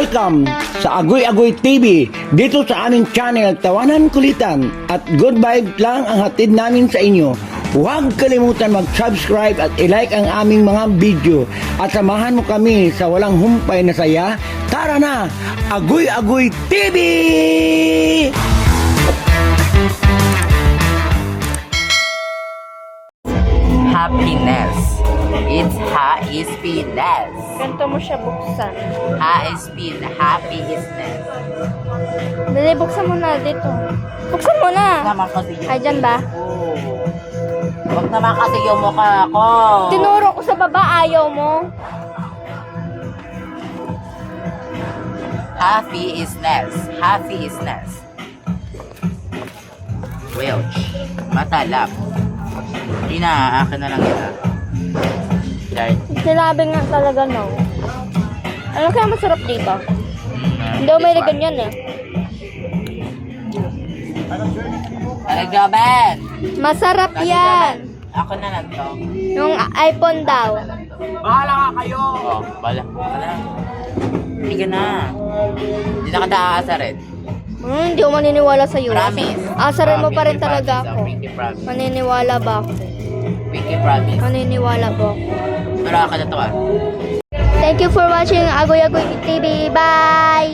Welcome sa Agoy Agoy TV. Dito sa aming channel, tawanan kulitan at good vibes lang ang hatid namin sa inyo. Huwag kalimutan mag-subscribe at i-like ang aming mga video. At samahan mo kami sa walang humpay na saya. Tara na! Agoy Agoy TV! Happiness. It's happiness. Ganito mo siya buksan. Happiness. Dali, buksan mo na dito. Buksan mo na. Naman kasi yung Ay, dyan ba? Oo. Huwag naman kasi yung mukha ko. Tinuro ko sa baba, ayaw mo. Happiness. Welch. Matalap. Hindi na, akin na lang yan. Dahil, Sinabi nga talaga no. Ano kaya masarap dito? Hindi ako may ganyan eh. talaga, Ben. Masarap yan. Ako na lang to. Yung iPhone daw. Bahala ka kayo. Oh, bahala. Hindi ka na. Hindi na ka aasarin. Hindi ako maniniwala sa'yo. Promise. Asarin mo pa rin Pinky talaga promise, ako. Pinky promise. Maniniwala ba ako? Pinky promise. Maniniwala ba ako? Pero ako na to ah. Thank you for watching Agoy Agoy TV. Bye!